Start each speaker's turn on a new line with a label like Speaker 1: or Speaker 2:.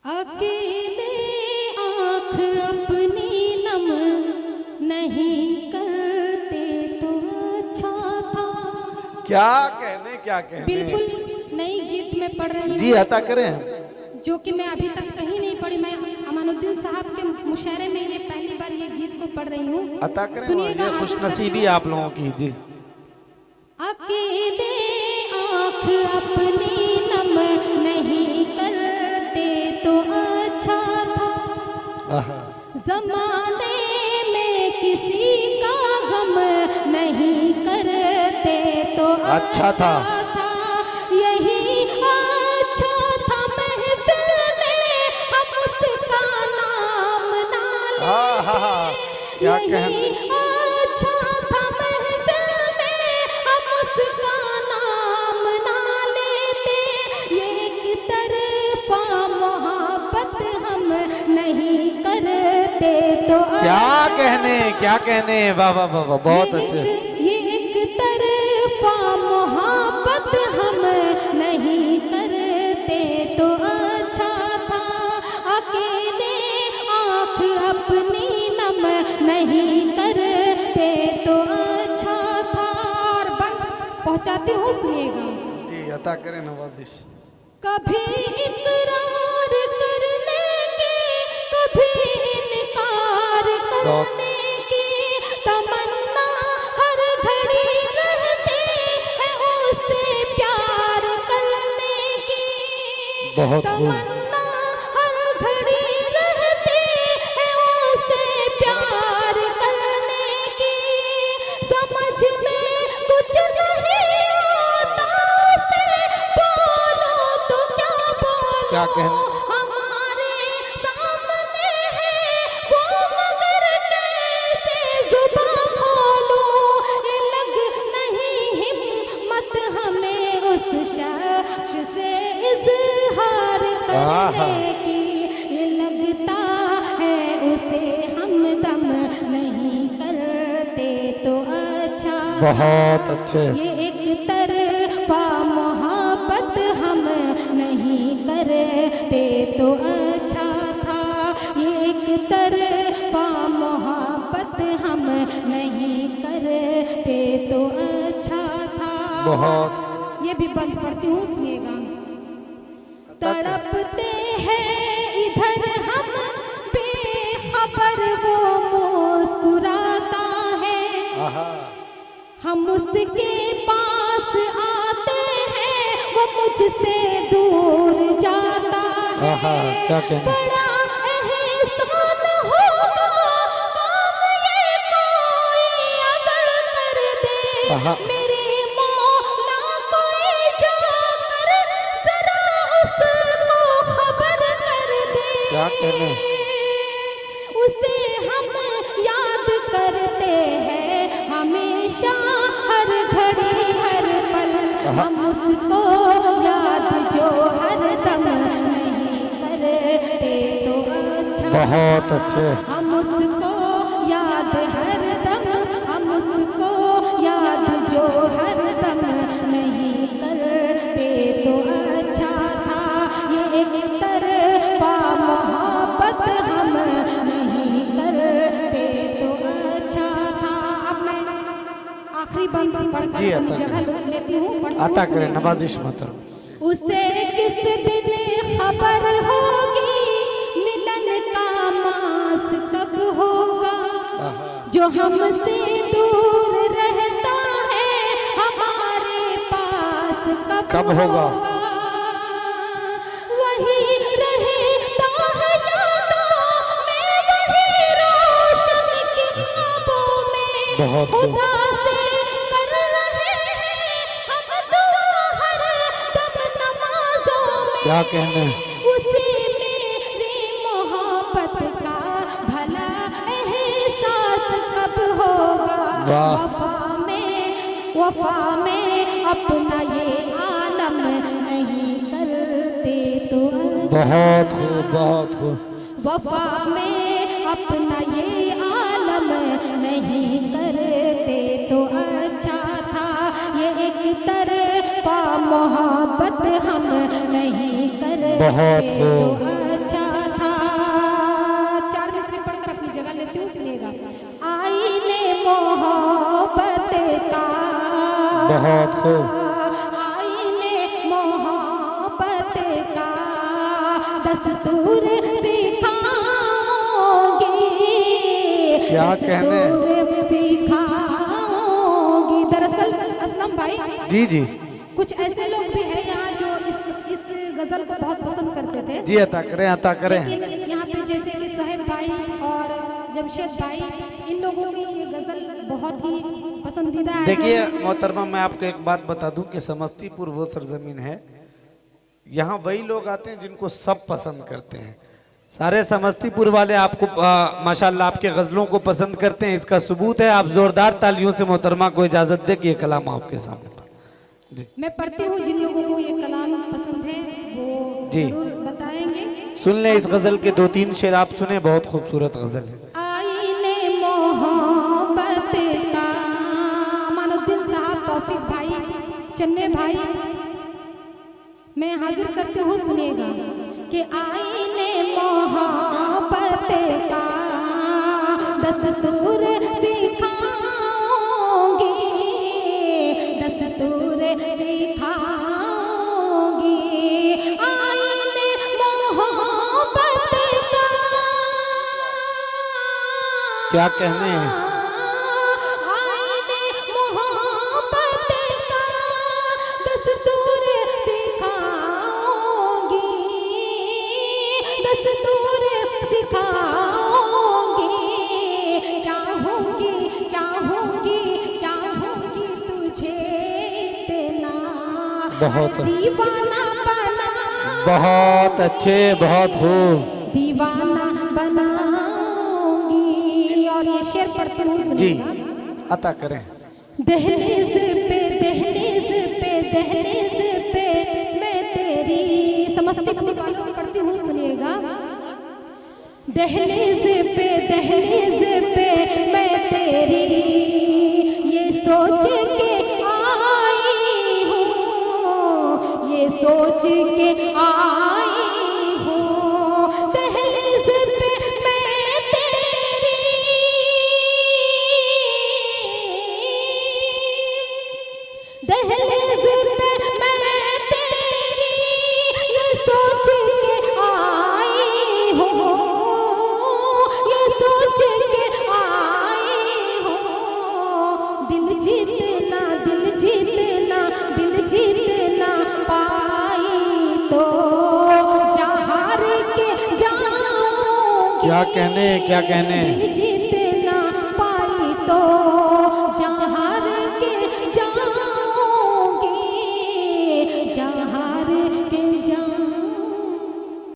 Speaker 1: अकेले आँख अपनी नम नहीं करते तो अच्छा था।
Speaker 2: क्या कहने
Speaker 1: बिल्कुल नई गीत में पढ़ रही हूँ
Speaker 2: जी, अता करें।
Speaker 1: जो कि मैं अभी तक कहीं नहीं पढ़ी। मैं अमानुद्दीन साहब के मुशायरे में ये पहली बार ये गीत को पढ़ रही हूँ।
Speaker 2: अता करें।
Speaker 1: सुनिएगा,
Speaker 2: ये खुशनसीबी आप लोगों की जी।
Speaker 1: अकेले आँख अपनी नम नहीं करते तो अच्छा था। जमाने में किसी का गम नहीं करते तो अच्छा था। यही अच्छा था महफिल में हम उसका नाम ना लेते।
Speaker 2: क्या कहने।
Speaker 1: अच्छा था महफिल में हम उसका नाम ना लेते। एक तरफा मोहब्बत हम नहीं करते तो
Speaker 2: क्या कहने। वाह वाह वाह वाह, बहुत अच्छे।
Speaker 1: ये एक तरफा मोहब्बत हम नहीं करते तो अच्छा था। अकेले आँख अपनी नम नहीं करते तो अच्छा था। और पहुंचाते हो, सुनिएगा
Speaker 2: जी, अता करें नवाजिश।
Speaker 1: कभी इकरार करने की, कभी इनकार करने की तमन्ना हर घड़ी रहती है उससे प्यार करने की।
Speaker 2: बहुत खूब।
Speaker 1: तमन्ना हर घड़ी रहती है उससे प्यार करने की। समझ में कुछ नहीं आता उसे, बोलो तो क्या बोलो।
Speaker 2: क्या कहने।
Speaker 1: हमारे सामने है वो मगर कैसे जुबां खोलूं। ये लग नहीं हिम्मत हमें उस शख्स से इजहार करने की। ये लगता है उसे हमदम नहीं करते तो अच्छा।
Speaker 2: बहुत अच्छे।
Speaker 1: ये एक तरफा मोहब्बत हम नहीं करते तो अच्छा था। ये एक तरफा मोहब्बत हम नहीं करते तो अच्छा था।
Speaker 2: बहुत।
Speaker 1: ये भी बंद पढ़ती हूँ, सुनिएगा। तड़पते हैं इधर हम बेखबर, वो मुस्कुराता है। हम उसके पास आते हैं, वो मुझसे दूर जाता है।
Speaker 2: क्या कहने।
Speaker 1: बड़ा एहसान होगा काम ये कोई अगर कर दे। मेरे मौला कोई जाकर जरा उसको खबर कर दे।
Speaker 2: क्या कहने।
Speaker 1: उसे हम याद करते हैं हमेशा, हर घड़ी हर पल। हम उसको याद जो हर दम नहीं करते तो अच्छा।
Speaker 2: बहुत अच्छे।
Speaker 1: हम उसको याद हर दम, हम उसको याद जो हर दम नहीं करते तो अच्छा था। ये एक तरफा मोहब्बत हम नहीं करते तो अच्छा था। अब मैं आखिरी बंद पढ़कर
Speaker 2: जी,
Speaker 1: अपनी
Speaker 2: अता
Speaker 1: जगह लेती हूँ।
Speaker 2: अता करें नवाजिश मतलब।
Speaker 1: उसे किस दिन खबर होगी मिलन का मास कब होगा। जो हमसे दूर रहता है हमारे पास कब होगा। वही रहता है यादों में, वही रोशन किताबों में।
Speaker 2: बहुत
Speaker 1: खुदा से कर रहे हैं हम दुआ हर दम नमाजों में।
Speaker 2: क्या कहने।
Speaker 1: उसी मेरी मोहब्बत का भला एहसास कब होगा। वफा में अपना ये आलम नहीं करते तो।
Speaker 2: बहुत खूब, बहुत खूब।
Speaker 1: वफा में अपना ये आलम नहीं करते तो अच्छा था। ये एक तरफा मोहब्बत हम नहीं करते
Speaker 2: बहुत
Speaker 1: तो
Speaker 2: खूब।
Speaker 1: अच्छा
Speaker 2: बहुत खूब।
Speaker 1: आईने मोहब्बत का दस्तूर सिखाओगी,
Speaker 2: क्या कहने।
Speaker 1: दस्तूर सिखाओगी। दरअसल असलम भाई,
Speaker 2: जी जी
Speaker 1: कुछ ऐसे लोग भी हैं यहाँ जो इस गजल को बहुत पसंद करते थे।
Speaker 2: जी, अता करें अता करें।
Speaker 1: लेकिन यहाँ पे जैसे कि साहेब भाई और जमशेद भाई, इन लोगों की ये गजल बहुत ही पसंदीदा है।
Speaker 2: देखिए मोहतरमा, मैं आपको एक बात बता दूं कि समस्तीपुर वो सरजमीन है, यहाँ वही लोग आते हैं जिनको सब पसंद करते हैं। सारे समस्तीपुर वाले आपको माशाल्लाह आपके गजलों को पसंद करते हैं। इसका सबूत है। आप जोरदार तालियों से मोहतरमा को इजाजत दे कि ये कलाम आपके सामने जी।
Speaker 1: मैं पढ़ती हूँ, जिन लोगों को ये कलाम पसंद है वो
Speaker 2: जी
Speaker 1: जरूर बताएंगे।
Speaker 2: सुन ले इस गजल के 2-3 शेर आप सुने, बहुत खूबसूरत गजल है।
Speaker 1: आईने मोहब्बत का, मानुद्दीन साहब, तौफीक भाई, चन्ने भाई, मैं हाजिर करती हूँ, सुनिएगा कि आईने मोहब्बत का दस्तूर सिखाओगी, दस्तूर सिखाओगी। आईने मोहब्बत का,
Speaker 2: क्या कहने हैं।
Speaker 1: आईने मोहब्बत का दस्तूर सिखाओगी, दस्तूर सिखाओगी। चाहूंगी चाहूंगी चाहूंगी तुझे इतना,
Speaker 2: बहुत
Speaker 1: दीवाना बना,
Speaker 2: बहुत अच्छे, बहुत खूब।
Speaker 1: दीवाना बनाऊंगी। और ये शेर पढ़ती हूँ,
Speaker 2: जी
Speaker 1: सुनिएगा।
Speaker 2: अता करें।
Speaker 1: दहलीज पे दहलीज पे दहलीज पे मैं तेरी, समस्तीपुर वालों पढ़ती हूँ, सुनिएगा। दहलीज पे मैं तेरी ये सोच के आई हूँ, ये सोच के आई हूँ। दहलीज पे मैं तेरी, दहलीज पे मैं तेरी ये सोच के आई हूँ, ये सोच के आई हूँ। दिल जीतना दिल जीतना दिल जीतना पाई तो जहार के जाऊंगी।
Speaker 2: क्या कहने, क्या कहने।
Speaker 1: दिल जीतना पाई तो